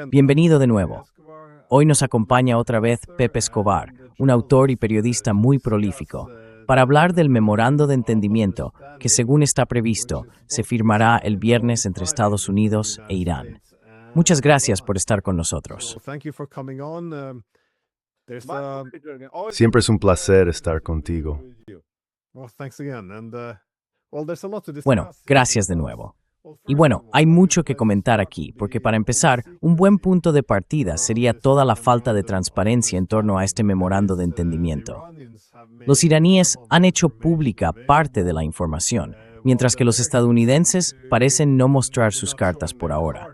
Bienvenido de nuevo. Hoy nos acompaña otra vez Pepe Escobar, un autor y periodista muy prolífico, para hablar del memorando de entendimiento que, según está previsto, se firmará el viernes entre Estados Unidos e Irán. Muchas gracias por estar con nosotros. Siempre es un placer estar contigo. Bueno, gracias de nuevo. Y bueno, hay mucho que comentar aquí, porque para empezar, un buen punto de partida sería toda la falta de transparencia en torno a este memorando de entendimiento. Los iraníes han hecho pública parte de la información, mientras que los estadounidenses parecen no mostrar sus cartas por ahora.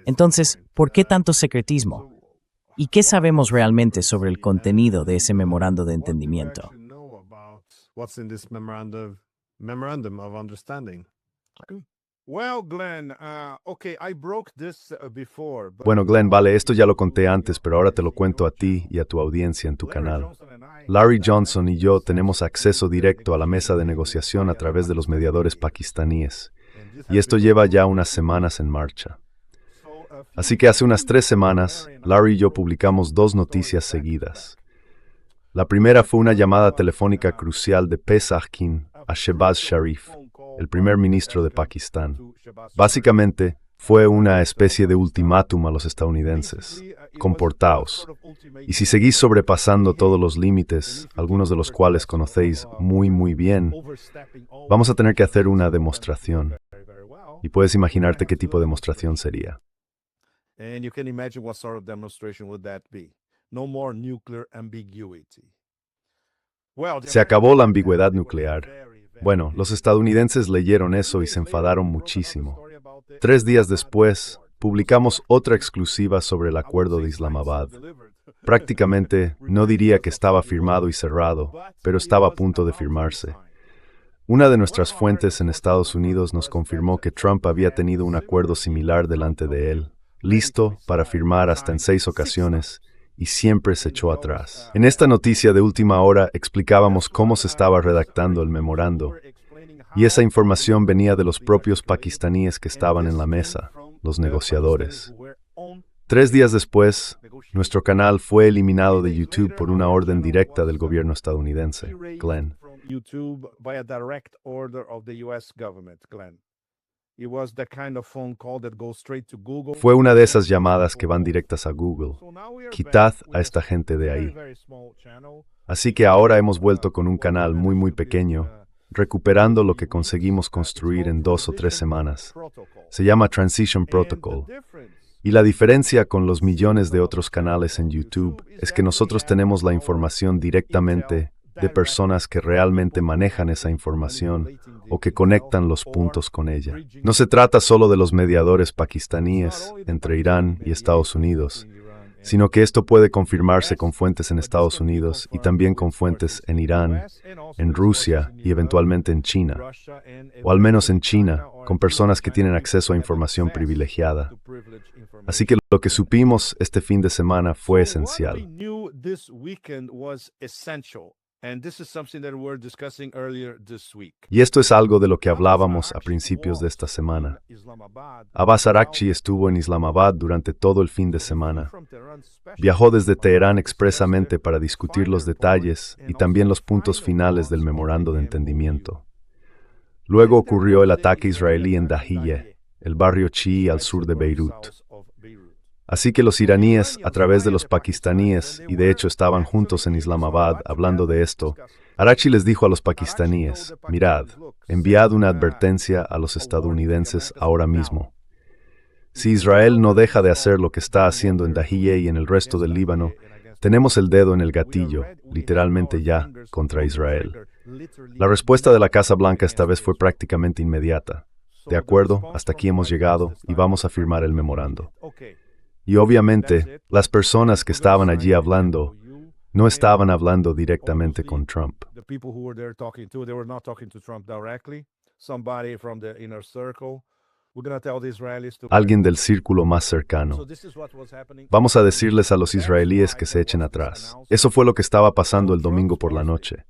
Entonces, ¿por qué tanto secretismo? ¿Y qué sabemos realmente sobre el contenido de ese memorando de entendimiento? Bueno, Glenn, vale, esto ya lo conté antes, pero ahora te lo cuento a ti y a tu audiencia en tu canal. Larry Johnson y yo tenemos acceso directo a la mesa de negociación a través de los mediadores pakistaníes, y esto lleva ya unas semanas en marcha. Así que hace unas 3 semanas, Larry y yo publicamos 2 noticias seguidas. La primera fue una llamada telefónica crucial de Pezeshkian a Shehbaz Sharif, el primer ministro de Pakistán. Básicamente, fue una especie de ultimátum a los estadounidenses. Comportaos. Y si seguís sobrepasando todos los límites, algunos de los cuales conocéis muy bien, vamos a tener que hacer una demostración. Y puedes imaginarte qué tipo de demostración sería. Se acabó la ambigüedad nuclear. Bueno, los estadounidenses leyeron eso y se enfadaron muchísimo. 3 días después, publicamos otra exclusiva sobre el acuerdo de Islamabad. Prácticamente, no diría que estaba firmado y cerrado, pero estaba a punto de firmarse. Una de nuestras fuentes en Estados Unidos nos confirmó que Trump había tenido un acuerdo similar delante de él, listo para firmar hasta en 6 ocasiones, y siempre se echó atrás. En esta noticia de última hora explicábamos cómo se estaba redactando el memorando, y esa información venía de los propios pakistaníes que estaban en la mesa, los negociadores. 3 días después, nuestro canal fue eliminado de YouTube por una orden directa del gobierno estadounidense, Glenn. Fue una de esas llamadas que van directas a Google. Quitad a esta gente de ahí. Así que ahora hemos vuelto con un canal muy pequeño, recuperando lo que conseguimos construir en 2 o 3 semanas. Se llama Transition Protocol. Y la diferencia con los millones de otros canales en YouTube es que nosotros tenemos la información directamente de personas que realmente manejan esa información o que conectan los puntos con ella. No se trata solo de los mediadores pakistaníes entre Irán y Estados Unidos, sino que esto puede confirmarse con fuentes en Estados Unidos y también con fuentes en Irán, en Rusia y eventualmente en China, o al menos en China, con personas que tienen acceso a información privilegiada. Así que lo que supimos este fin de semana fue esencial. Y esto es algo de lo que hablábamos a principios de esta semana. Abbas Araghchi estuvo en Islamabad durante todo el fin de semana. Viajó desde Teherán expresamente para discutir los detalles y también los puntos finales del memorando de entendimiento. Luego ocurrió el ataque israelí en Dahiyeh, el barrio chií al sur de Beirut. Así que los iraníes, a través de los pakistaníes, y de hecho estaban juntos en Islamabad hablando de esto, Araghchi les dijo a los pakistaníes: mirad, enviad una advertencia a los estadounidenses ahora mismo. Si Israel no deja de hacer lo que está haciendo en Dahiyeh y en el resto del Líbano, tenemos el dedo en el gatillo, literalmente ya, contra Israel. La respuesta de la Casa Blanca esta vez fue prácticamente inmediata. De acuerdo, hasta aquí hemos llegado y vamos a firmar el memorando. Y obviamente, las personas que estaban allí hablando no estaban hablando directamente con Trump. Alguien del círculo más cercano. Vamos a decirles a los israelíes que se echen atrás. Eso fue lo que estaba pasando el domingo por la noche.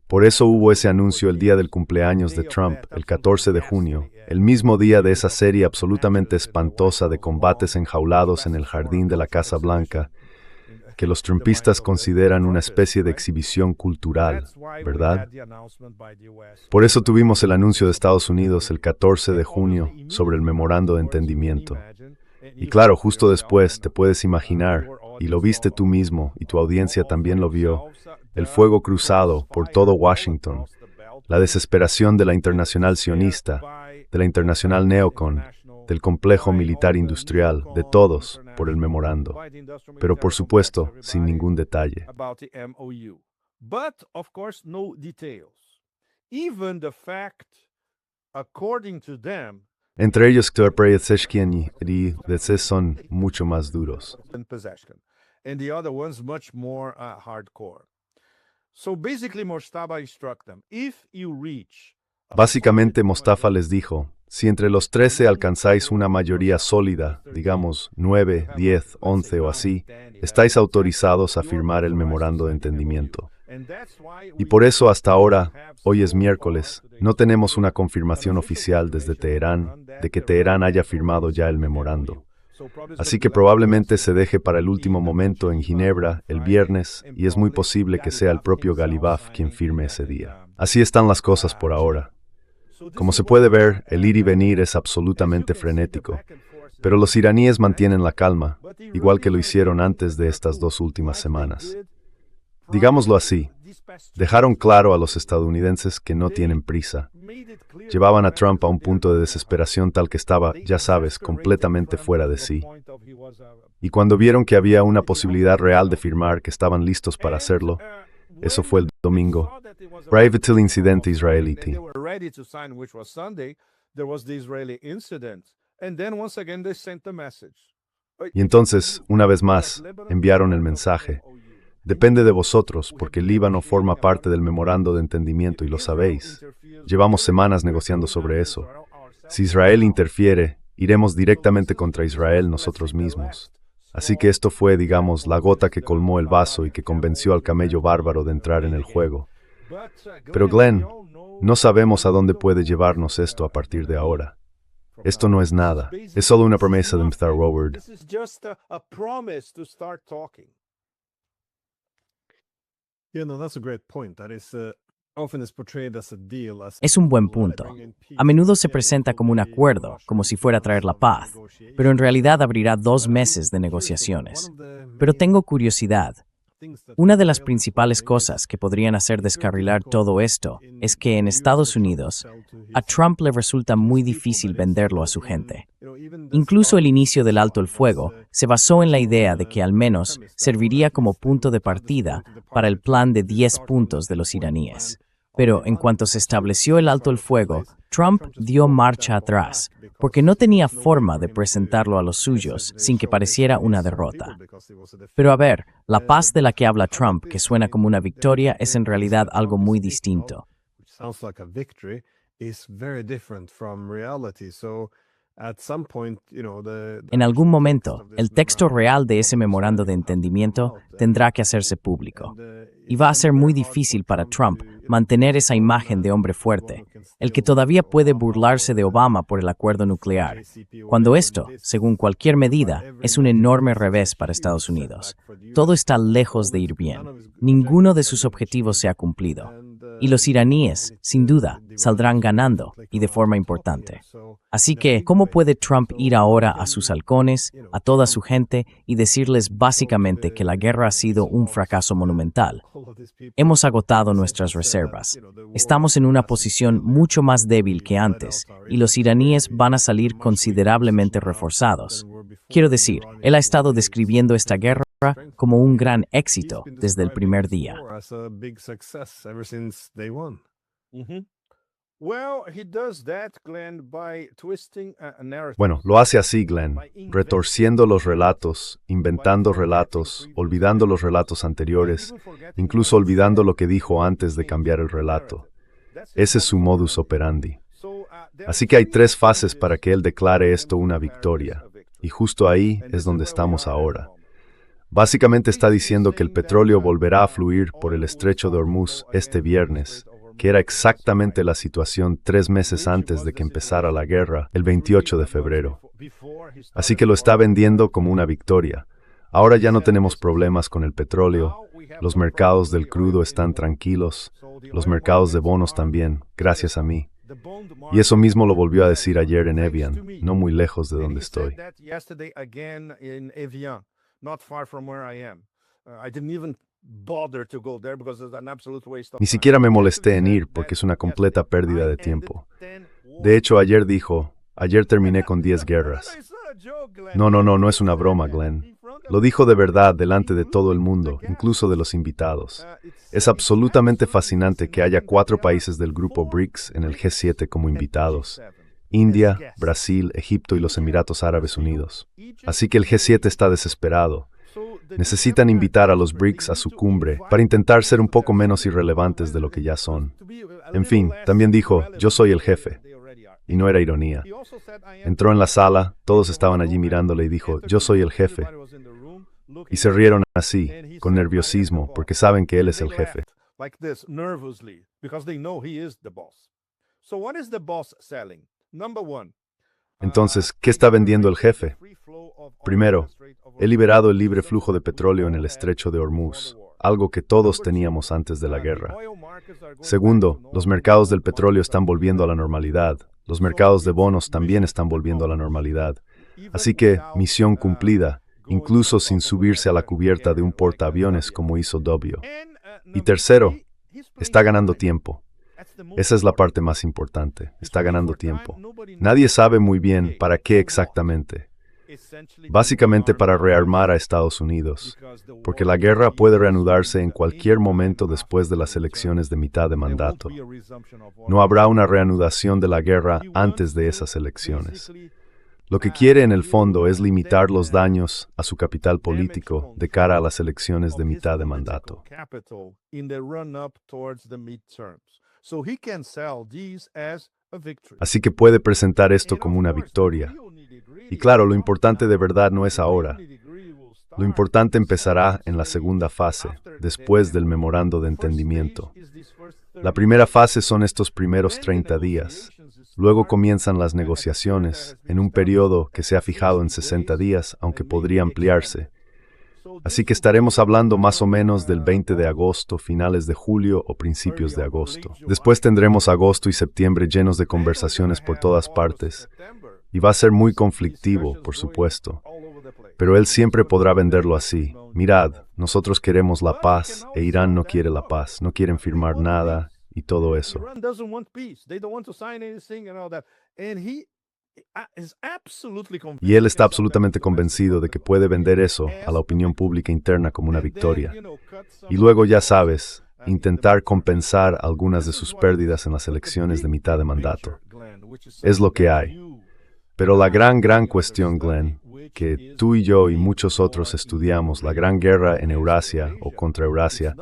Por eso hubo ese anuncio el día del cumpleaños de Trump, el 14 de junio, el mismo día de esa serie absolutamente espantosa de combates enjaulados en el jardín de la Casa Blanca, que los trumpistas consideran una especie de exhibición cultural, ¿verdad? Por eso tuvimos el anuncio de Estados Unidos el 14 de junio sobre el memorando de entendimiento. Y claro, justo después, te puedes imaginar, y lo viste tú mismo, y tu audiencia también lo vio, el fuego cruzado por todo Washington, la desesperación de la Internacional Sionista, de la Internacional Neocon, del complejo militar industrial, de todos, por el memorando. Pero por supuesto, sin ningún detalle. Entre ellos, son mucho más duros. Básicamente, Mostafa les dijo, si entre los 13 alcanzáis una mayoría sólida, digamos 9, 10, 11 o así, estáis autorizados a firmar el memorando de entendimiento. Y por eso hasta ahora, hoy es miércoles, no tenemos una confirmación oficial desde Teherán de que Teherán haya firmado ya el memorando. Así que probablemente se deje para el último momento en Ginebra el viernes y es muy posible que sea el propio Galibaf quien firme ese día. Así están las cosas por ahora. Como se puede ver, el ir y venir es absolutamente frenético, pero los iraníes mantienen la calma, igual que lo hicieron antes de estas 2 últimas semanas. Digámoslo así, dejaron claro a los estadounidenses que no tienen prisa. Llevaban a Trump a un punto de desesperación tal que estaba, ya sabes, completamente fuera de sí. Y cuando vieron que había una posibilidad real de firmar, que estaban listos para hacerlo, eso fue el domingo. Private incidente israelita. Y entonces, una vez más, enviaron el mensaje. Depende de vosotros, porque el Líbano forma parte del memorando de entendimiento y lo sabéis. Llevamos semanas negociando sobre eso. Si Israel interfiere, iremos directamente contra Israel nosotros mismos. Así que esto fue, digamos, la gota que colmó el vaso y que convenció al camello bárbaro de entrar en el juego. Pero Glenn, no sabemos a dónde puede llevarnos esto a partir de ahora. Esto no es nada, es solo una promesa de empezar Robert. Es un buen punto. A menudo se presenta como un acuerdo, como si fuera a traer la paz, pero en realidad abrirá 2 meses de negociaciones. Pero tengo curiosidad. Una de las principales cosas que podrían hacer descarrilar todo esto es que en Estados Unidos, a Trump le resulta muy difícil venderlo a su gente. Incluso el inicio del alto el fuego se basó en la idea de que al menos serviría como punto de partida para el plan de 10 puntos de los iraníes. Pero en cuanto se estableció el alto el fuego, Trump dio marcha atrás, porque no tenía forma de presentarlo a los suyos sin que pareciera una derrota. Pero a ver, la paz de la que habla Trump, que suena como una victoria, es en realidad algo muy distinto. En algún momento, el texto real de ese memorando de entendimiento tendrá que hacerse público. Y va a ser muy difícil para Trump mantener esa imagen de hombre fuerte, el que todavía puede burlarse de Obama por el acuerdo nuclear, cuando esto, según cualquier medida, es un enorme revés para Estados Unidos. Todo está lejos de ir bien. Ninguno de sus objetivos se ha cumplido. Y los iraníes, sin duda, saldrán ganando, y de forma importante. Así que, ¿cómo puede Trump ir ahora a sus halcones, a toda su gente, y decirles básicamente que la guerra ha sido un fracaso monumental? Hemos agotado nuestras reservas. Estamos en una posición mucho más débil que antes, y los iraníes van a salir considerablemente reforzados. Quiero decir, él ha estado describiendo esta guerra como un gran éxito desde el primer día. Bueno, lo hace así, Glenn, retorciendo los relatos, inventando relatos, olvidando los relatos anteriores, incluso olvidando lo que dijo antes de cambiar el relato. Ese es su modus operandi. Así que hay 3 fases para que él declare esto una victoria, y justo ahí es donde estamos ahora. Básicamente está diciendo que el petróleo volverá a fluir por el estrecho de Hormuz este viernes, que era exactamente la situación 3 meses antes de que empezara la guerra, el 28 de febrero. Así que lo está vendiendo como una victoria. Ahora ya no tenemos problemas con el petróleo, los mercados del crudo están tranquilos, los mercados de bonos también, gracias a mí. Y eso mismo lo volvió a decir ayer en Evian, no muy lejos de donde estoy. Ni siquiera me molesté en ir porque es una completa pérdida de tiempo. De hecho, ayer dijo, ayer terminé con 10 guerras. No es una broma, Glenn. Lo dijo de verdad delante de todo el mundo, incluso de los invitados. Es absolutamente fascinante que haya 4 países del grupo BRICS en el G7 como invitados. India, Brasil, Egipto y los Emiratos Árabes Unidos. Así que el G7 está desesperado. Necesitan invitar a los BRICS a su cumbre para intentar ser un poco menos irrelevantes de lo que ya son. En fin, también dijo, yo soy el jefe. Y no era ironía. Entró en la sala, todos estaban allí mirándole y dijo, yo soy el jefe. Y se rieron así, con nerviosismo, porque saben que él es el jefe. Entonces, ¿qué está vendiendo el jefe? Primero, he liberado el libre flujo de petróleo en el estrecho de Hormuz, algo que todos teníamos antes de la guerra. Segundo, los mercados del petróleo están volviendo a la normalidad. Los mercados de bonos también están volviendo a la normalidad. Así que, misión cumplida, incluso sin subirse a la cubierta de un portaaviones como hizo Dobio. Y tercero, está ganando tiempo. Esa es la parte más importante, está ganando tiempo. Nadie sabe muy bien para qué exactamente. Básicamente para rearmar a Estados Unidos, porque la guerra puede reanudarse en cualquier momento después de las elecciones de mitad de mandato. No habrá una reanudación de la guerra antes de esas elecciones. Lo que quiere en el fondo es limitar los daños a su capital político de cara a las elecciones de mitad de mandato. Así que puede presentar esto como una victoria. Y claro, lo importante de verdad no es ahora. Lo importante empezará en la segunda fase, después del memorando de entendimiento. La primera fase son estos primeros 30 días. Luego comienzan las negociaciones, en un periodo que se ha fijado en 60 días, aunque podría ampliarse. Así que estaremos hablando más o menos del 20 de agosto, finales de julio o principios de agosto. Después tendremos agosto y septiembre llenos de conversaciones por todas partes. Y va a ser muy conflictivo, por supuesto. Pero él siempre podrá venderlo así. Mirad, nosotros queremos la paz e Irán no quiere la paz, no quieren firmar nada y todo eso. Y él está absolutamente convencido de que puede vender eso a la opinión pública interna como una victoria. Y luego, ya sabes, intentar compensar algunas de sus pérdidas en las elecciones de mitad de mandato. Es lo que hay. Pero la gran cuestión, Glenn, que tú y yo y muchos otros estudiamos, la gran guerra en Eurasia o contra Eurasia,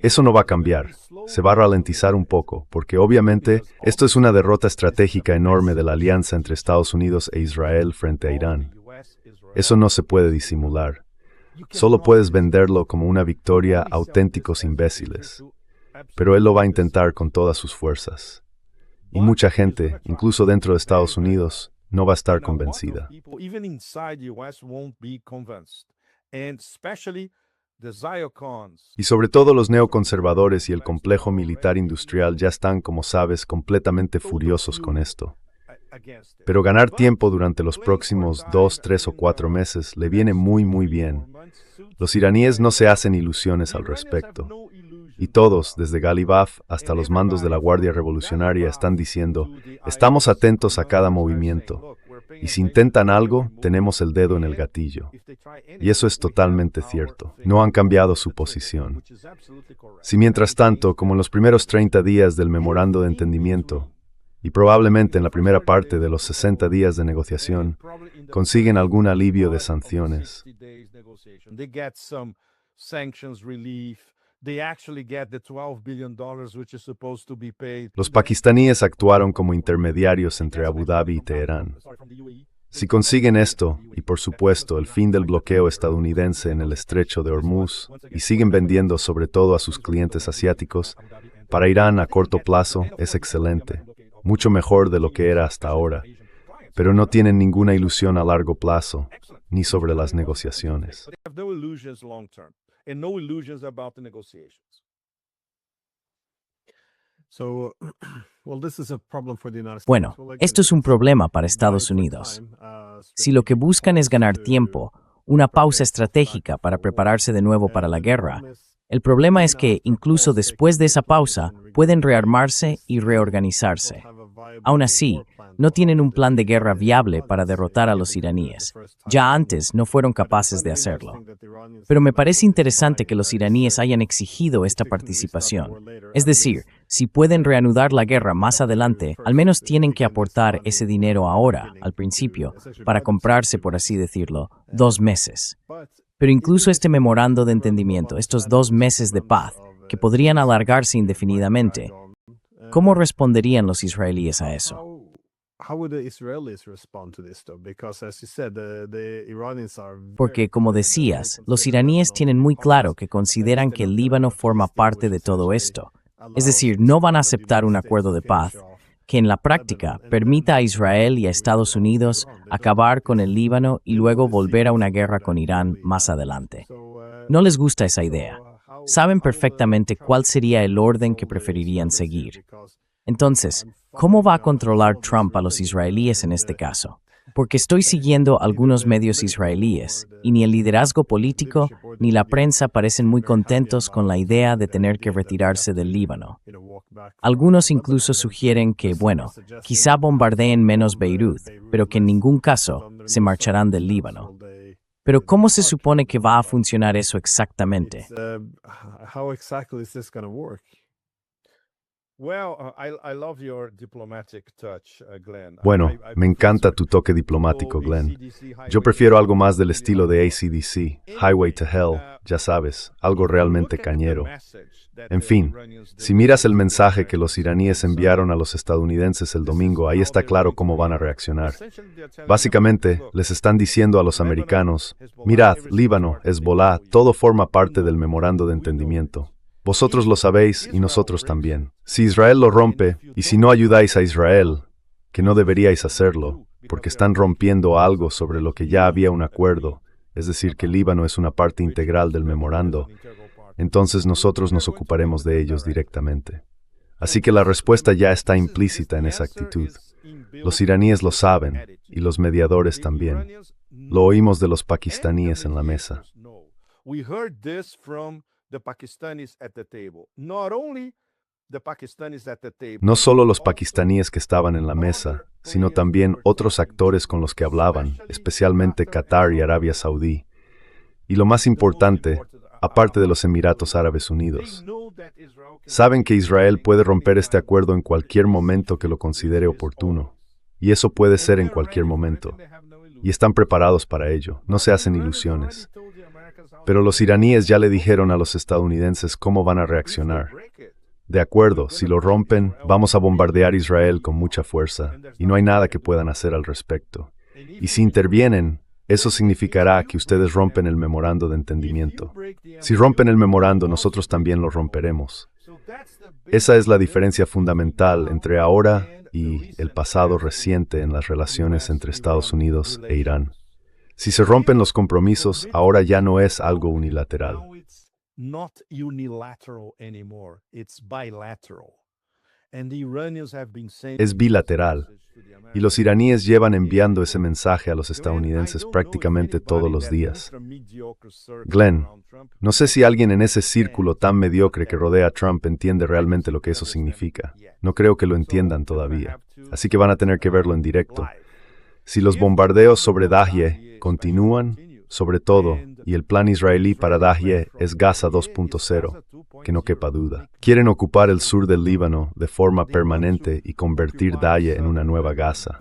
eso no va a cambiar. Se va a ralentizar un poco, porque obviamente esto es una derrota estratégica enorme de la alianza entre Estados Unidos e Israel frente a Irán. Eso no se puede disimular. Solo puedes venderlo como una victoria a auténticos imbéciles. Pero él lo va a intentar con todas sus fuerzas. Y mucha gente, incluso dentro de Estados Unidos, no va a estar convencida. Y sobre todo los neoconservadores y el complejo militar industrial ya están, como sabes, completamente furiosos con esto. Pero ganar tiempo durante los próximos 2, 3 o 4 meses le viene muy bien. Los iraníes no se hacen ilusiones al respecto. Y todos, desde Galibaf hasta los mandos de la Guardia Revolucionaria, están diciendo, estamos atentos a cada movimiento. Y si intentan algo, tenemos el dedo en el gatillo. Y eso es totalmente cierto. No han cambiado su posición. Si mientras tanto, como en los primeros 30 días del memorando de entendimiento, y probablemente en la primera parte de los 60 días de negociación, consiguen algún alivio de sanciones. Los pakistaníes actuaron como intermediarios entre Abu Dhabi y Teherán. Si consiguen esto, y por supuesto el fin del bloqueo estadounidense en el estrecho de Hormuz, y siguen vendiendo sobre todo a sus clientes asiáticos, Para Irán a corto plazo es excelente, mucho mejor de lo que era hasta ahora, pero no tienen ninguna ilusión a largo plazo, ni sobre las negociaciones. Bueno, esto es un problema para Estados Unidos. Si lo que buscan es ganar tiempo, una pausa estratégica para prepararse de nuevo para la guerra, el problema es que, incluso después de esa pausa, pueden rearmarse y reorganizarse. Aún así, no tienen un plan de guerra viable para derrotar a los iraníes. Ya antes no fueron capaces de hacerlo. Pero me parece interesante que los iraníes hayan exigido esta participación. Es decir, si pueden reanudar la guerra más adelante, al menos tienen que aportar ese dinero ahora, al principio, para comprarse, por así decirlo, 2 meses. Pero incluso este memorando de entendimiento, estos 2 meses de paz, que podrían alargarse indefinidamente, ¿cómo responderían los israelíes a eso? Porque, como decías, los iraníes tienen muy claro que consideran que el Líbano forma parte de todo esto. Es decir, no van a aceptar un acuerdo de paz que en la práctica permita a Israel y a Estados Unidos acabar con el Líbano y luego volver a una guerra con Irán más adelante. No les gusta esa idea. Saben perfectamente cuál sería el orden que preferirían seguir. Entonces, ¿cómo va a controlar Trump a los israelíes en este caso? Porque estoy siguiendo algunos medios israelíes, y ni el liderazgo político ni la prensa parecen muy contentos con la idea de tener que retirarse del Líbano. Algunos incluso sugieren que, bueno, quizá bombardeen menos Beirut, pero que en ningún caso se marcharán del Líbano. Pero ¿cómo se supone que va a funcionar eso exactamente? Bueno, me encanta tu toque diplomático, Glenn. Yo prefiero algo más del estilo de AC/DC, Highway to Hell, ya sabes, algo realmente cañero. En fin, si miras el mensaje que los iraníes enviaron a los estadounidenses el domingo, ahí está claro cómo van a reaccionar. Básicamente, les están diciendo a los americanos, mirad, Líbano, Hezbolá, todo forma parte del memorando de entendimiento. Vosotros lo sabéis y nosotros también. Si Israel lo rompe, y si no ayudáis a Israel, que no deberíais hacerlo, porque están rompiendo algo sobre lo que ya había un acuerdo, es decir, que Líbano es una parte integral del memorando, entonces nosotros nos ocuparemos de ellos directamente. Así que la respuesta ya está implícita en esa actitud. Los iraníes lo saben, y los mediadores también. Lo oímos de los pakistaníes en la mesa. No solo los pakistaníes que estaban en la mesa, sino también otros actores con los que hablaban, especialmente Qatar y Arabia Saudí. Y lo más importante, aparte de los Emiratos Árabes Unidos. Saben que Israel puede romper este acuerdo en cualquier momento que lo considere oportuno. Y eso puede ser en cualquier momento. Y están preparados para ello, no se hacen ilusiones. Pero los iraníes ya le dijeron a los estadounidenses cómo van a reaccionar. De acuerdo, si lo rompen, vamos a bombardear Israel con mucha fuerza, y no hay nada que puedan hacer al respecto. Y si intervienen, eso significará que ustedes rompen el memorando de entendimiento. Si rompen el memorando, nosotros también lo romperemos. Esa es la diferencia fundamental entre ahora y el pasado reciente en las relaciones entre Estados Unidos e Irán. Si se rompen los compromisos, ahora ya no es algo unilateral. Es bilateral. Y los iraníes llevan enviando ese mensaje a los estadounidenses prácticamente todos los días. Glenn, no sé si alguien en ese círculo tan mediocre que rodea a Trump entiende realmente lo que eso significa. No creo que lo entiendan todavía. Así que van a tener que verlo en directo. Si los bombardeos sobre Dahieh continúan, sobre todo, y el plan israelí para Dahieh es Gaza 2.0, que no quepa duda. Quieren ocupar el sur del Líbano de forma permanente y convertir Dahieh en una nueva Gaza.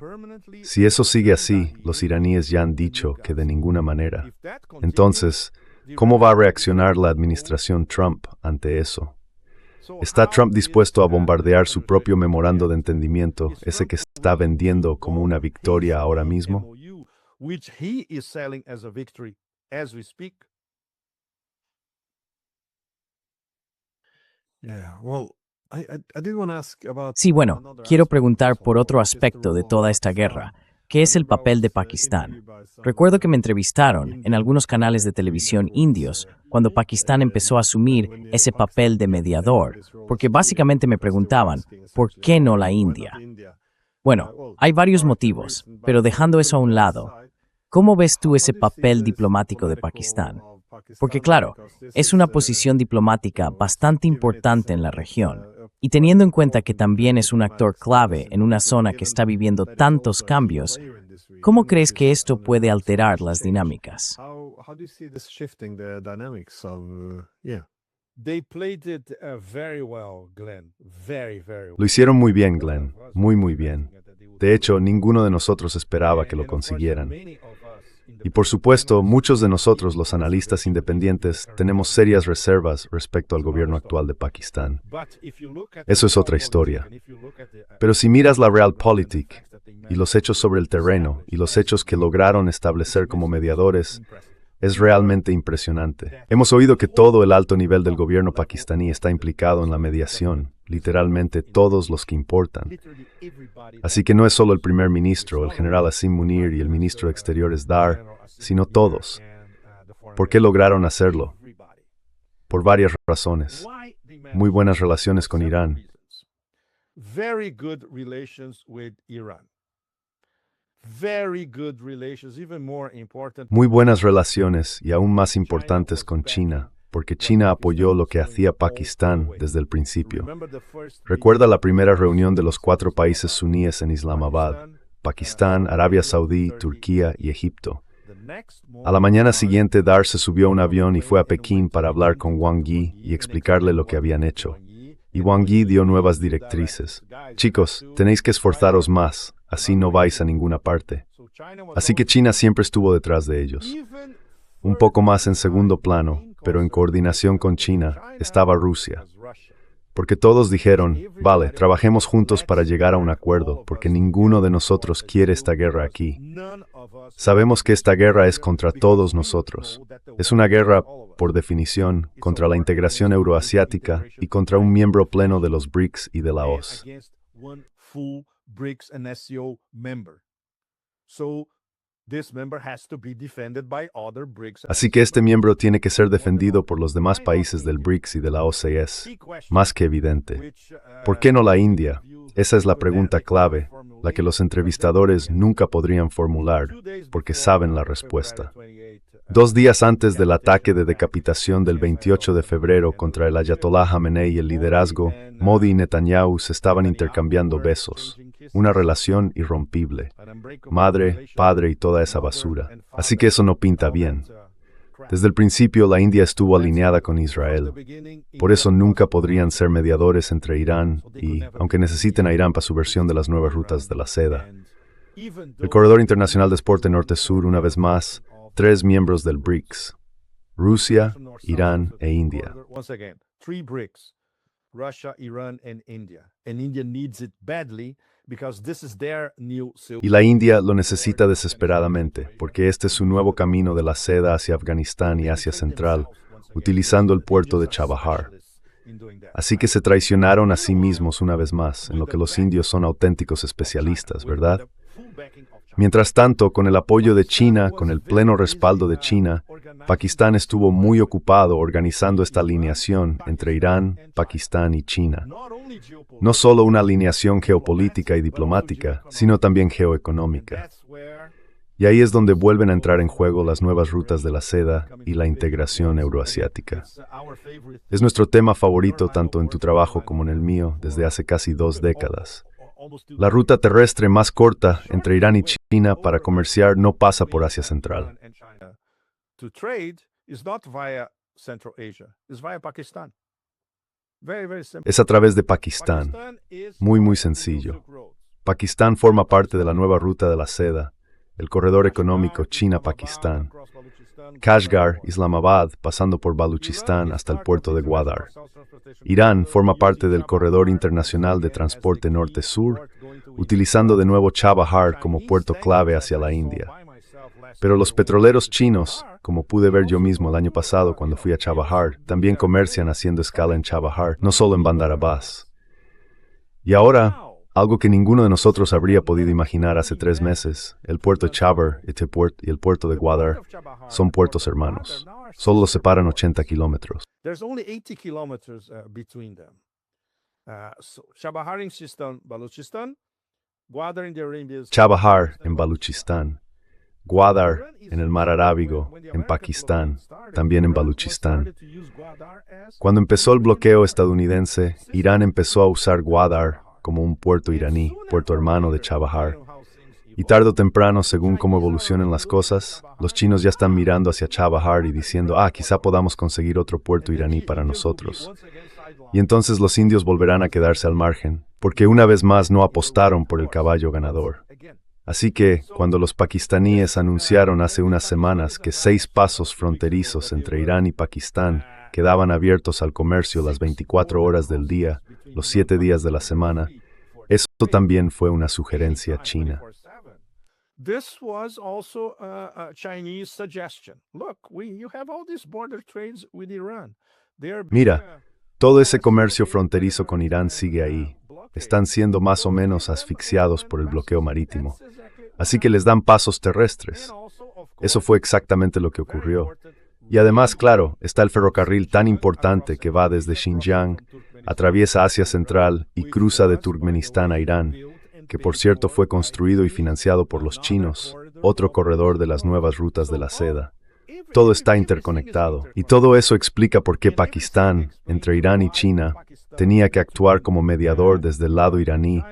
Si eso sigue así, los iraníes ya han dicho que de ninguna manera. Entonces, ¿cómo va a reaccionar la administración Trump ante eso? ¿Está Trump dispuesto a bombardear su propio memorando de entendimiento, ese que está vendiendo como una victoria ahora mismo? Sí, bueno, quiero preguntar por otro aspecto de toda esta guerra, que es el papel de Pakistán. Recuerdo que me entrevistaron en algunos canales de televisión indios cuando Pakistán empezó a asumir ese papel de mediador, porque básicamente me preguntaban, ¿por qué no la India? Bueno, hay varios motivos, pero dejando eso a un lado, ¿cómo ves tú ese papel diplomático de Pakistán? Porque claro, es una posición diplomática bastante importante en la región, y teniendo en cuenta que también es un actor clave en una zona que está viviendo tantos cambios, ¿cómo crees que esto puede alterar las dinámicas? Lo hicieron muy bien, Glenn, muy bien. De hecho, ninguno de nosotros esperaba que lo consiguieran. Y por supuesto, muchos de nosotros, los analistas independientes, tenemos serias reservas respecto al gobierno actual de Pakistán. Eso es otra historia. Pero si miras la Realpolitik y los hechos sobre el terreno y los hechos que lograron establecer como mediadores, es realmente impresionante. Hemos oído que todo el alto nivel del gobierno pakistaní está implicado en la mediación, literalmente todos los que importan. Así que no es solo el primer ministro, el general Asim Munir y el ministro de Exteriores Dar, sino todos. ¿Por qué lograron hacerlo? Por varias razones. Muy buenas relaciones con Irán. Muy buenas relaciones y aún más importantes con China, porque China apoyó lo que hacía Pakistán desde el principio. Recuerda la primera reunión de los 4 países suníes en Islamabad: Pakistán, Arabia Saudí, Turquía y Egipto. A la mañana siguiente, Dar se subió a un avión y fue a Pekín para hablar con Wang Yi y explicarle lo que habían hecho. Y Wang Yi dio nuevas directrices. Chicos, tenéis que esforzaros más, así no vais a ninguna parte. Así que China siempre estuvo detrás de ellos. Un poco más en segundo plano, pero en coordinación con China, estaba Rusia. Porque todos dijeron, vale, trabajemos juntos para llegar a un acuerdo, porque ninguno de nosotros quiere esta guerra aquí. Sabemos que esta guerra es contra todos nosotros. Es una guerra, por definición, contra la integración euroasiática y contra un miembro pleno de los BRICS y de la OSCE. Así que este miembro tiene que ser defendido por los demás países del BRICS y de la OCE. Es más que evidente. ¿Por qué no la India? Esa es la pregunta clave, la que los entrevistadores nunca podrían formular, porque saben la respuesta. 2 días antes del ataque de decapitación del 28 de febrero contra el Ayatollah Jamenei y el liderazgo, Modi y Netanyahu se estaban intercambiando besos. Una relación irrompible. Madre, padre y toda esa basura. Así que eso no pinta bien. Desde el principio, la India estuvo alineada con Israel. Por eso nunca podrían ser mediadores entre Irán y, aunque necesiten a Irán para su versión de las nuevas rutas de la seda. El Corredor Internacional de Transporte Norte-Sur, una vez más, 3 miembros del BRICS: Rusia, Irán e India. Y la India lo necesita desesperadamente, porque este es su nuevo camino de la seda hacia Afganistán y Asia Central, utilizando el puerto de Chabahar. Así que se traicionaron a sí mismos una vez más, en lo que los indios son auténticos especialistas, ¿verdad? Mientras tanto, con el apoyo de China, con el pleno respaldo de China, Pakistán estuvo muy ocupado organizando esta alineación entre Irán, Pakistán y China. No solo una alineación geopolítica y diplomática, sino también geoeconómica. Y ahí es donde vuelven a entrar en juego las nuevas rutas de la seda y la integración euroasiática. Es nuestro tema favorito tanto en tu trabajo como en el mío desde hace casi 2 décadas. La ruta terrestre más corta entre Irán y China para comerciar no pasa por Asia Central. Es a través de Pakistán. Muy sencillo. Pakistán forma parte de la nueva ruta de la seda, el corredor económico China-Pakistán. Kashgar, Islamabad, pasando por Baluchistán hasta el puerto de Gwadar. Irán forma parte del Corredor Internacional de Transporte Norte-Sur, utilizando de nuevo Chabahar como puerto clave hacia la India. Pero los petroleros chinos, como pude ver yo mismo el año pasado cuando fui a Chabahar, también comercian haciendo escala en Chabahar, no solo en Bandar Abbas. Y ahora, algo que ninguno de nosotros habría podido imaginar hace 3 meses, el puerto de Chabar y el puerto de Gwadar son puertos hermanos. Solo los separan 80 kilómetros. Chabahar en Baluchistán, Gwadar en el Mar Arábigo, en Pakistán, también en Baluchistán. Cuando empezó el bloqueo estadounidense, Irán empezó a usar Gwadar como un puerto iraní, puerto hermano de Chabahar. Y tarde o temprano, según cómo evolucionen las cosas, los chinos ya están mirando hacia Chabahar y diciendo, quizá podamos conseguir otro puerto iraní para nosotros. Y entonces los indios volverán a quedarse al margen, porque una vez más no apostaron por el caballo ganador. Así que, cuando los pakistaníes anunciaron hace unas semanas que 6 pasos fronterizos entre Irán y Pakistán quedaban abiertos al comercio las 24 horas del día, los 7 días de la semana, eso también fue una sugerencia china. This was also a Chinese suggestion. Look, you have all these border trades with Iran. Mira, todo ese comercio fronterizo con Irán sigue ahí. Están siendo más o menos asfixiados por el bloqueo marítimo. Así que les dan pasos terrestres. Eso fue exactamente lo que ocurrió. Y además, claro, está el ferrocarril tan importante que va desde Xinjiang, atraviesa Asia Central y cruza de Turkmenistán a Irán, que por cierto fue construido y financiado por los chinos, otro corredor de las nuevas rutas de la seda. Todo está interconectado, y todo eso explica por qué Pakistán, entre Irán y China, tenía que actuar como mediador desde el lado iraní,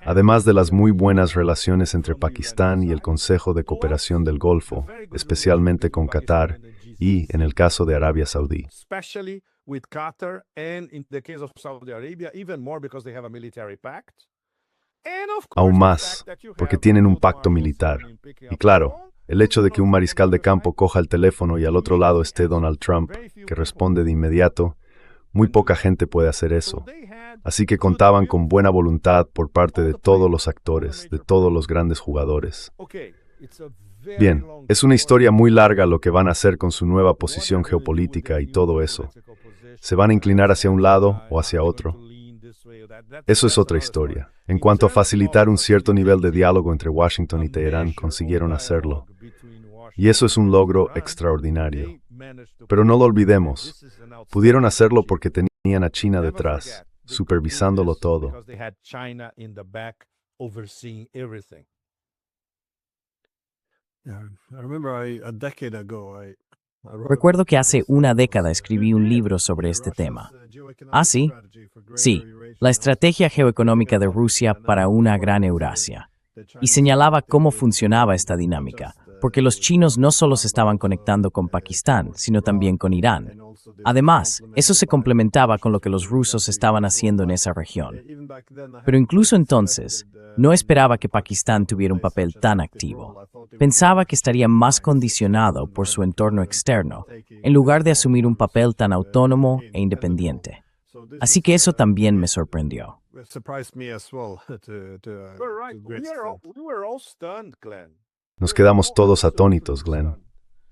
además de las muy buenas relaciones entre Pakistán y el Consejo de Cooperación del Golfo, especialmente con Qatar y, en el caso de Arabia Saudí. Aún más, porque tienen un pacto militar. Y claro, el hecho de que un mariscal de campo coja el teléfono y al otro lado esté Donald Trump, que responde de inmediato, muy poca gente puede hacer eso. Así que contaban con buena voluntad por parte de todos los actores, de todos los grandes jugadores. Bien, es una historia muy larga lo que van a hacer con su nueva posición geopolítica y todo eso. ¿Se van a inclinar hacia un lado o hacia otro? Eso es otra historia. En cuanto a facilitar un cierto nivel de diálogo entre Washington y Teherán, consiguieron hacerlo. Y eso es un logro extraordinario. Pero no lo olvidemos, pudieron hacerlo porque tenían a China detrás, supervisándolo todo. Recuerdo que hace una década escribí un libro sobre este tema. ¿Ah, sí? Sí, la estrategia geoeconómica de Rusia para una gran Eurasia. Y señalaba cómo funcionaba esta dinámica, porque los chinos no solo se estaban conectando con Pakistán, sino también con Irán. Además, eso se complementaba con lo que los rusos estaban haciendo en esa región. Pero incluso entonces, no esperaba que Pakistán tuviera un papel tan activo. Pensaba que estaría más condicionado por su entorno externo, en lugar de asumir un papel tan autónomo e independiente. Así que eso también me sorprendió. Nos quedamos todos atónitos, Glenn.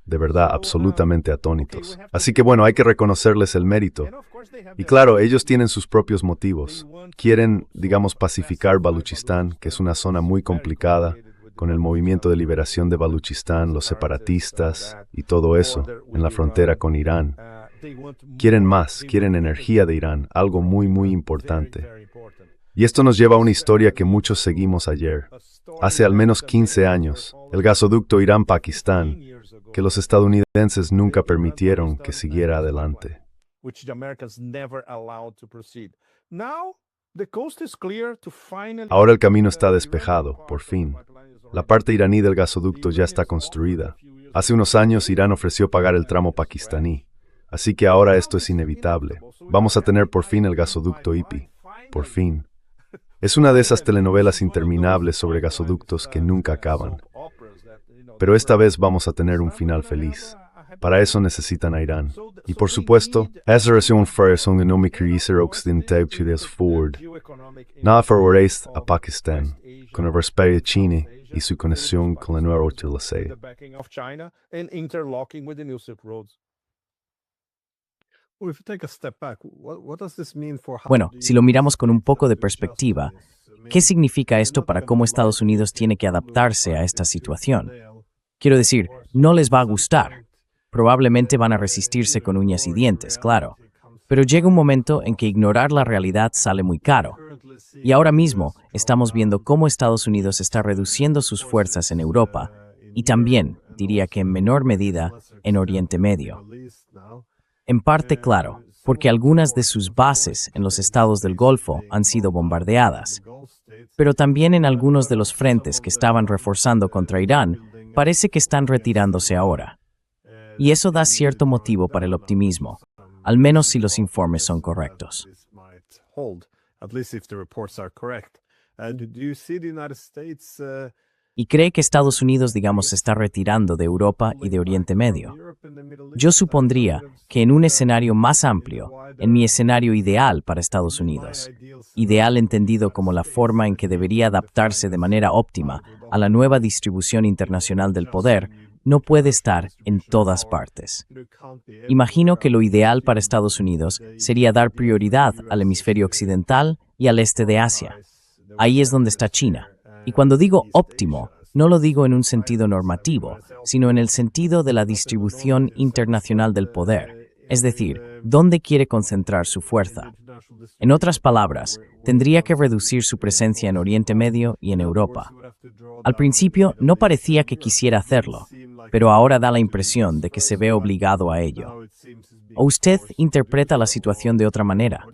De verdad, absolutamente atónitos. Así que bueno, hay que reconocerles el mérito. Y claro, ellos tienen sus propios motivos. Quieren, digamos, pacificar Baluchistán, que es una zona muy complicada, con el movimiento de liberación de Baluchistán, los separatistas y todo eso, en la frontera con Irán. Quieren más, quieren energía de Irán, algo muy, muy importante. Y esto nos lleva a una historia que muchos seguimos ayer. Hace al menos 15 años, el gasoducto Irán-Pakistán, que los estadounidenses nunca permitieron que siguiera adelante. Ahora el camino está despejado, por fin. La parte iraní del gasoducto ya está construida. Hace unos años Irán ofreció pagar el tramo pakistaní. Así que ahora esto es inevitable. Vamos a tener por fin el gasoducto IPI. Por fin. Es una de esas telenovelas interminables sobre gasoductos que nunca acaban. Pero esta vez vamos a tener un final feliz. Para eso necesitan a Irán. Y por supuesto, esa relación fue una económica occidental forward. Nada favorece a Pakistán, con el respeto de China y su conexión con la nueva ruta de la seda. Bueno, si lo miramos con un poco de perspectiva, ¿qué significa esto para cómo Estados Unidos tiene que adaptarse a esta situación? Quiero decir, no les va a gustar. Probablemente van a resistirse con uñas y dientes, claro. Pero llega un momento en que ignorar la realidad sale muy caro. Y ahora mismo estamos viendo cómo Estados Unidos está reduciendo sus fuerzas en Europa y también, diría que en menor medida, en Oriente Medio. En parte, claro, porque algunas de sus bases en los estados del Golfo han sido bombardeadas. Pero también en algunos de los frentes que estaban reforzando contra Irán, parece que están retirándose ahora. Y eso da cierto motivo para el optimismo, al menos si los informes son correctos. ¿Y cree que Estados Unidos, digamos, se está retirando de Europa y de Oriente Medio? Yo supondría que en un escenario más amplio, en mi escenario ideal para Estados Unidos, ideal entendido como la forma en que debería adaptarse de manera óptima a la nueva distribución internacional del poder, no puede estar en todas partes. Imagino que lo ideal para Estados Unidos sería dar prioridad al hemisferio occidental y al este de Asia. Ahí es donde está China. Y cuando digo óptimo, no lo digo en un sentido normativo, sino en el sentido de la distribución internacional del poder, es decir, dónde quiere concentrar su fuerza. En otras palabras, tendría que reducir su presencia en Oriente Medio y en Europa. Al principio no parecía que quisiera hacerlo, pero ahora da la impresión de que se ve obligado a ello. ¿O usted interpreta la situación de otra manera?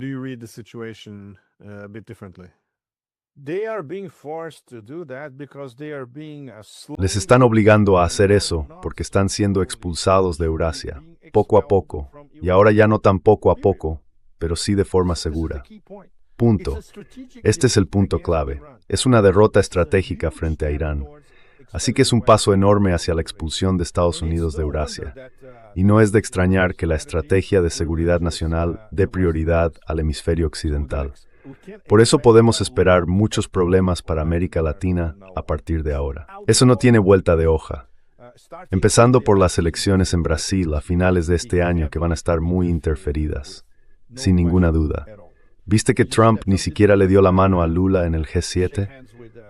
Les están obligando a hacer eso porque están siendo expulsados de Eurasia, poco a poco, y ahora ya no tan poco a poco, pero sí de forma segura. Punto. Este es el punto clave. Es una derrota estratégica frente a Irán. Así que es un paso enorme hacia la expulsión de Estados Unidos de Eurasia. Y no es de extrañar que la estrategia de seguridad nacional dé prioridad al hemisferio occidental. Por eso podemos esperar muchos problemas para América Latina a partir de ahora. Eso no tiene vuelta de hoja. Empezando por las elecciones en Brasil a finales de este año que van a estar muy interferidas, sin ninguna duda. ¿Viste que Trump ni siquiera le dio la mano a Lula en el G7?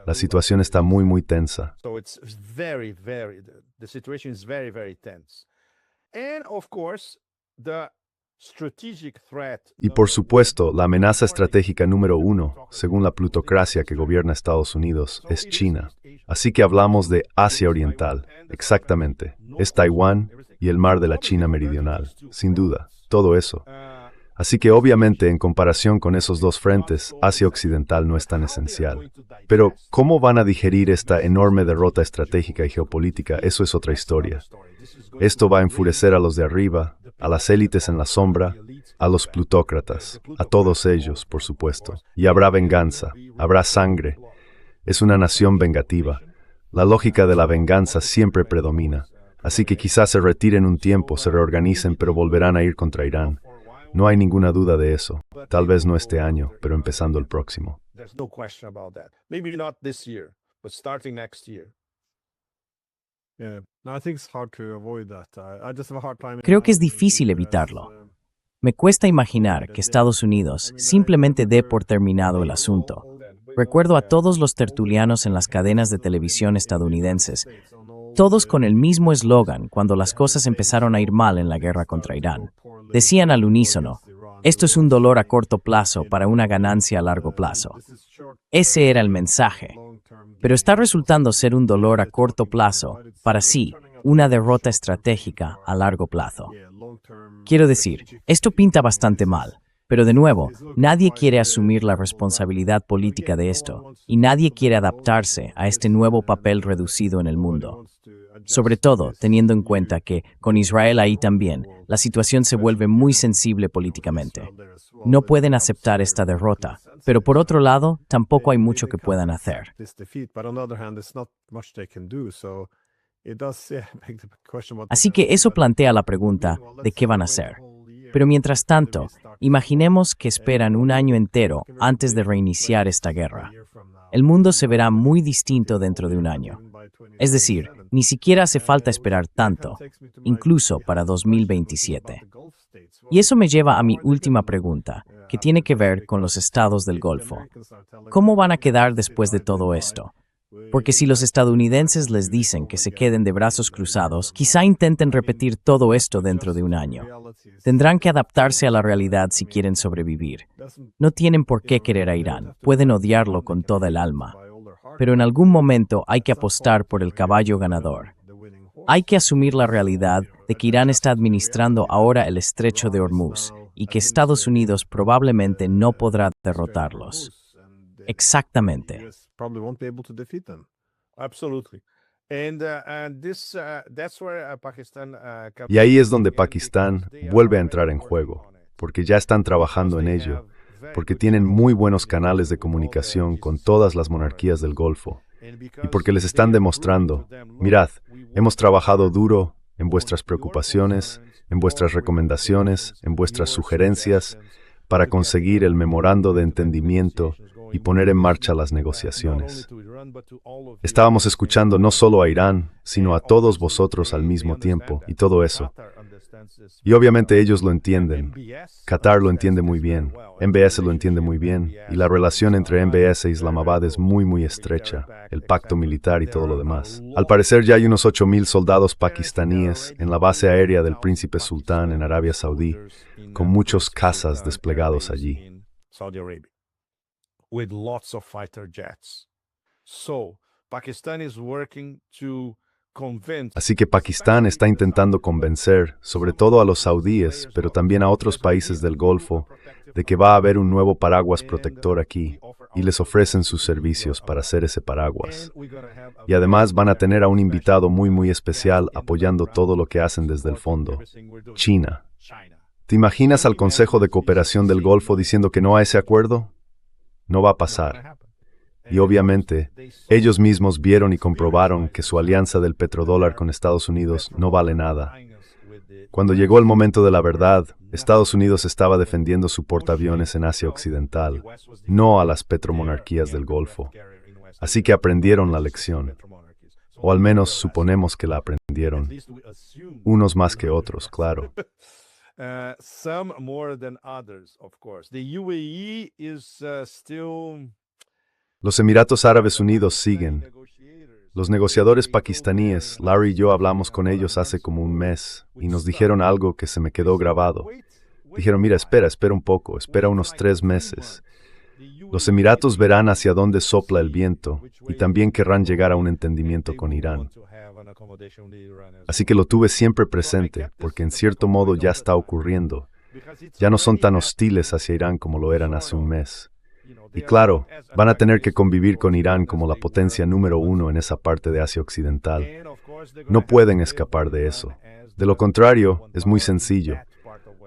La situación está muy, muy tensa. Y por supuesto, la amenaza estratégica número uno, según la plutocracia que gobierna Estados Unidos, es China. Así que hablamos de Asia Oriental, exactamente. Es Taiwán y el mar de la China Meridional, sin duda, todo eso. Así que obviamente en comparación con esos dos frentes, Asia Occidental no es tan esencial. Pero, ¿cómo van a digerir esta enorme derrota estratégica y geopolítica? Eso es otra historia. Esto va a enfurecer a los de arriba, a las élites en la sombra, a los plutócratas, a todos ellos, por supuesto. Y habrá venganza, habrá sangre. Es una nación vengativa. La lógica de la venganza siempre predomina. Así que quizás se retiren un tiempo, se reorganicen, pero volverán a ir contra Irán. No hay ninguna duda de eso. Tal vez no este año, pero empezando el próximo. Creo que es difícil evitarlo. Me cuesta imaginar que Estados Unidos simplemente dé por terminado el asunto. Recuerdo a todos los tertulianos en las cadenas de televisión estadounidenses, todos con el mismo eslogan cuando las cosas empezaron a ir mal en la guerra contra Irán. Decían al unísono, esto es un dolor a corto plazo para una ganancia a largo plazo. Ese era el mensaje. Pero está resultando ser un dolor a corto plazo para sí, una derrota estratégica a largo plazo. Quiero decir, esto pinta bastante mal. Pero de nuevo, nadie quiere asumir la responsabilidad política de esto, y nadie quiere adaptarse a este nuevo papel reducido en el mundo. Sobre todo, teniendo en cuenta que, con Israel ahí también, la situación se vuelve muy sensible políticamente. No pueden aceptar esta derrota, pero por otro lado, tampoco hay mucho que puedan hacer. Así que eso plantea la pregunta de qué van a hacer. Pero mientras tanto, imaginemos que esperan un año entero antes de reiniciar esta guerra. El mundo se verá muy distinto dentro de un año. Es decir, ni siquiera hace falta esperar tanto, incluso para 2027. Y eso me lleva a mi última pregunta, que tiene que ver con los estados del Golfo. ¿Cómo van a quedar después de todo esto? Porque si los estadounidenses les dicen que se queden de brazos cruzados, quizá intenten repetir todo esto dentro de un año. Tendrán que adaptarse a la realidad si quieren sobrevivir. No tienen por qué querer a Irán, pueden odiarlo con toda el alma. Pero en algún momento hay que apostar por el caballo ganador. Hay que asumir la realidad de que Irán está administrando ahora el estrecho de Hormuz y que Estados Unidos probablemente no podrá derrotarlos. Exactamente. Y ahí es donde Pakistán vuelve a entrar en juego, porque ya están trabajando en ello, porque tienen muy buenos canales de comunicación con todas las monarquías del Golfo, y porque les están demostrando, mirad, hemos trabajado duro en vuestras preocupaciones, en vuestras recomendaciones, en vuestras sugerencias, para conseguir el memorando de entendimiento y poner en marcha las negociaciones. Estábamos escuchando no solo a Irán, sino a todos vosotros al mismo tiempo, y todo eso. Y obviamente ellos lo entienden. Qatar lo entiende muy bien, MBS lo entiende muy bien, y la relación entre MBS e Islamabad es muy estrecha, el pacto militar y todo lo demás. Al parecer ya hay unos 8,000 soldados pakistaníes en la base aérea del Príncipe Sultán en Arabia Saudí, con muchos cazas desplegados allí. With lots of fighter jets. So, Pakistan is working to convince. Así que Pakistán está intentando convencer, sobre todo a los saudíes, pero también a otros países del Golfo, de que va a haber un nuevo paraguas protector aquí, y les ofrecen sus servicios para hacer ese paraguas. Y además van a tener a un invitado muy especial apoyando todo lo que hacen desde el fondo, China. ¿Te imaginas al Consejo de Cooperación del Golfo diciendo que no a ese acuerdo? No va a pasar. Y obviamente, ellos mismos vieron y comprobaron que su alianza del petrodólar con Estados Unidos no vale nada. Cuando llegó el momento de la verdad, Estados Unidos estaba defendiendo su portaaviones en Asia Occidental, no a las petromonarquías del Golfo. Así que aprendieron la lección. O al menos suponemos que la aprendieron. Unos más que otros, claro. Some more than others, of course. The UAE is still. Los Emiratos Árabes Unidos siguen. Los negociadores pakistaníes, Larry y yo hablamos con ellos hace como un mes y nos dijeron algo que se me quedó grabado. Dijeron, mira, espera un poco, espera unos 3 meses. Los Emiratos verán hacia dónde sopla el viento y también querrán llegar a un entendimiento con Irán. Así que lo tuve siempre presente, porque en cierto modo ya está ocurriendo. Ya no son tan hostiles hacia Irán como lo eran hace un mes. Y claro, van a tener que convivir con Irán como la potencia número 1 en esa parte de Asia Occidental. No pueden escapar de eso. De lo contrario, es muy sencillo.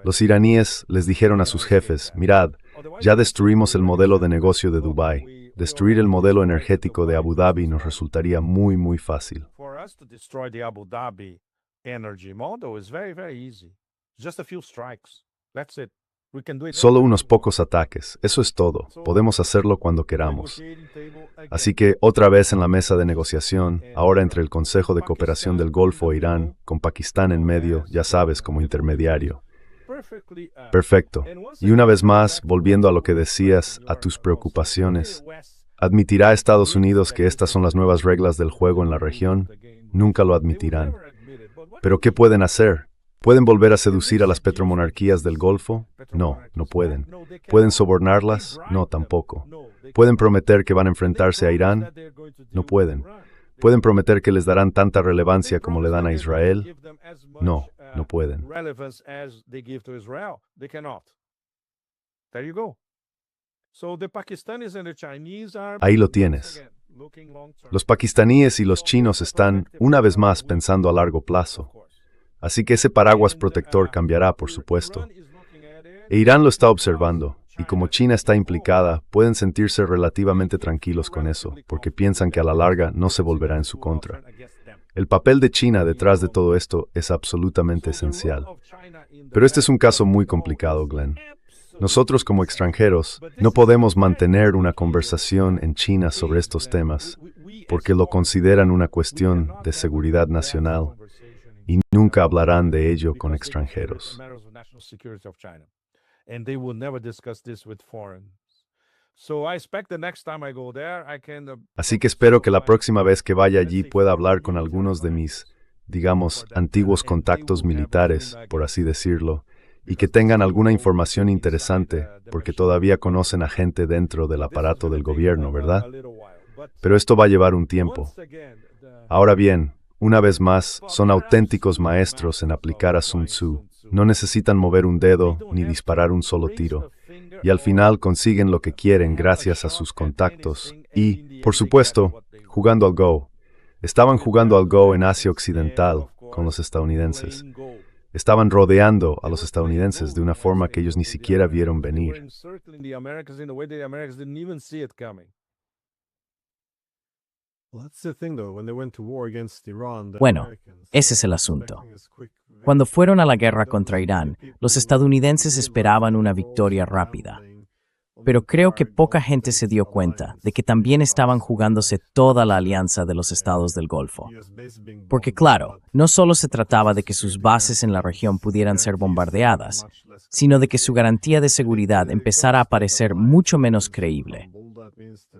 Los iraníes les dijeron a sus jefes, mirad, ya destruimos el modelo de negocio de Dubái. Destruir el modelo energético de Abu Dhabi nos resultaría muy fácil. Solo unos pocos ataques, eso es todo. Podemos hacerlo cuando queramos. Así que, otra vez en la mesa de negociación, ahora entre el Consejo de Cooperación del Golfo e Irán, con Pakistán en medio, ya sabes, como intermediario. Perfecto. Y una vez más, volviendo a lo que decías, a tus preocupaciones, ¿admitirá Estados Unidos que estas son las nuevas reglas del juego en la región? Nunca lo admitirán. ¿Pero qué pueden hacer? ¿Pueden volver a seducir a las petromonarquías del Golfo? No, no pueden. ¿Pueden sobornarlas? No, tampoco. ¿Pueden prometer que van a enfrentarse a Irán? No pueden. ¿Pueden prometer que les darán tanta relevancia como le dan a Israel? No, no pueden. Ahí lo tienes. Los pakistaníes y los chinos están, una vez más, pensando a largo plazo. Así que ese paraguas protector cambiará, por supuesto. E Irán lo está observando, y como China está implicada, pueden sentirse relativamente tranquilos con eso, porque piensan que a la larga no se volverá en su contra. El papel de China detrás de todo esto es absolutamente esencial. Pero este es un caso muy complicado, Glenn. Nosotros como extranjeros no podemos mantener una conversación en China sobre estos temas, porque lo consideran una cuestión de seguridad nacional. y nunca hablarán de ello con extranjeros. Así que espero que la próxima vez que vaya allí pueda hablar con algunos de mis, digamos, antiguos contactos militares, por así decirlo, y que tengan alguna información interesante, porque todavía conocen a gente dentro del aparato del gobierno, ¿verdad? Pero esto va a llevar un tiempo. Ahora bien, una vez más, son auténticos maestros en aplicar a Sun Tzu. No necesitan mover un dedo ni disparar un solo tiro. Y al final consiguen lo que quieren gracias a sus contactos. Y, por supuesto, jugando al Go. Estaban jugando al Go en Asia Occidental con los estadounidenses. Estaban rodeando a los estadounidenses de una forma que ellos ni siquiera vieron venir. Bueno, ese es el asunto. Cuando fueron a la guerra contra Irán, los estadounidenses esperaban una victoria rápida. Pero creo que poca gente se dio cuenta de que también estaban jugándose toda la alianza de los estados del Golfo. Porque claro, no solo se trataba de que sus bases en la región pudieran ser bombardeadas, sino de que su garantía de seguridad empezara a parecer mucho menos creíble.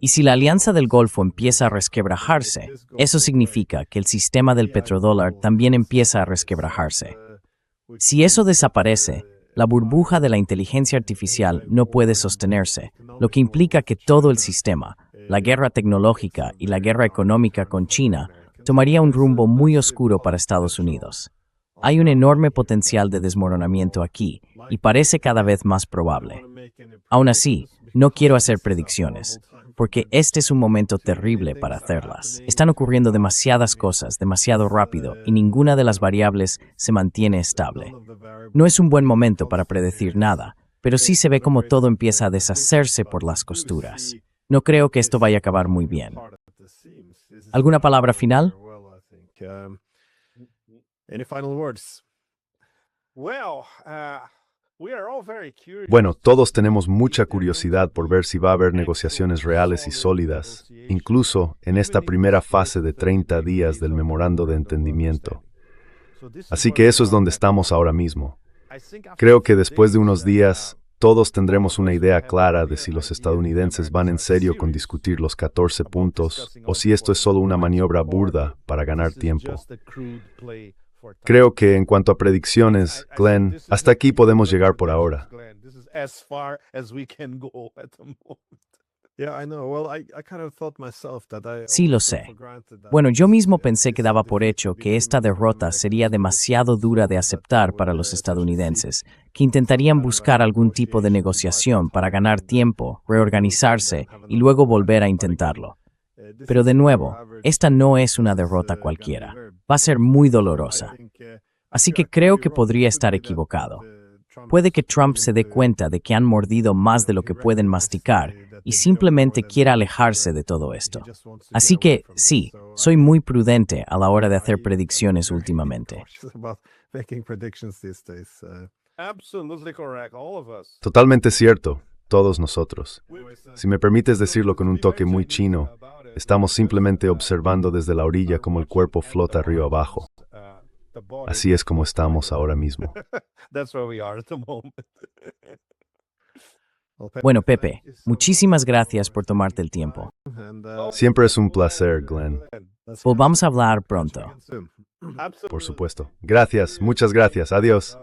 Y si la alianza del Golfo empieza a resquebrajarse, eso significa que el sistema del petrodólar también empieza a resquebrajarse. Si eso desaparece, la burbuja de la inteligencia artificial no puede sostenerse, lo que implica que todo el sistema, la guerra tecnológica y la guerra económica con China, tomaría un rumbo muy oscuro para Estados Unidos. Hay un enorme potencial de desmoronamiento aquí, y parece cada vez más probable. Aún así, no quiero hacer predicciones, porque este es un momento terrible para hacerlas. Están ocurriendo demasiadas cosas, demasiado rápido, y ninguna de las variables se mantiene estable. No es un buen momento para predecir nada, pero sí se ve como todo empieza a deshacerse por las costuras. No creo que esto vaya a acabar muy bien. ¿Alguna palabra final? Bueno, todos tenemos mucha curiosidad por ver si va a haber negociaciones reales y sólidas, incluso en esta primera fase de 30 días del memorando de entendimiento. Así que eso es donde estamos ahora mismo. Creo que después de unos días, todos tendremos una idea clara de si los estadounidenses van en serio con discutir los 14 puntos o si esto es solo una maniobra burda para ganar tiempo. Creo que en cuanto a predicciones, Glenn, hasta aquí podemos llegar por ahora. Sí, lo sé. Bueno, yo mismo pensé que daba por hecho que esta derrota sería demasiado dura de aceptar para los estadounidenses, que intentarían buscar algún tipo de negociación para ganar tiempo, reorganizarse y luego volver a intentarlo. Pero de nuevo, esta no es una derrota cualquiera. Va a ser muy dolorosa. Así que creo que podría estar equivocado. Puede que Trump se dé cuenta de que han mordido más de lo que pueden masticar y simplemente quiera alejarse de todo esto. Así que, sí, soy muy prudente a la hora de hacer predicciones últimamente. Totalmente cierto, todos nosotros. Si me permites decirlo con un toque muy chino, estamos simplemente observando desde la orilla cómo el cuerpo flota río abajo. Así es como estamos ahora mismo. Bueno, Pepe, muchísimas gracias por tomarte el tiempo. Siempre es un placer, Glenn. Volvamos a hablar pronto. Por supuesto. Gracias, muchas gracias. Adiós.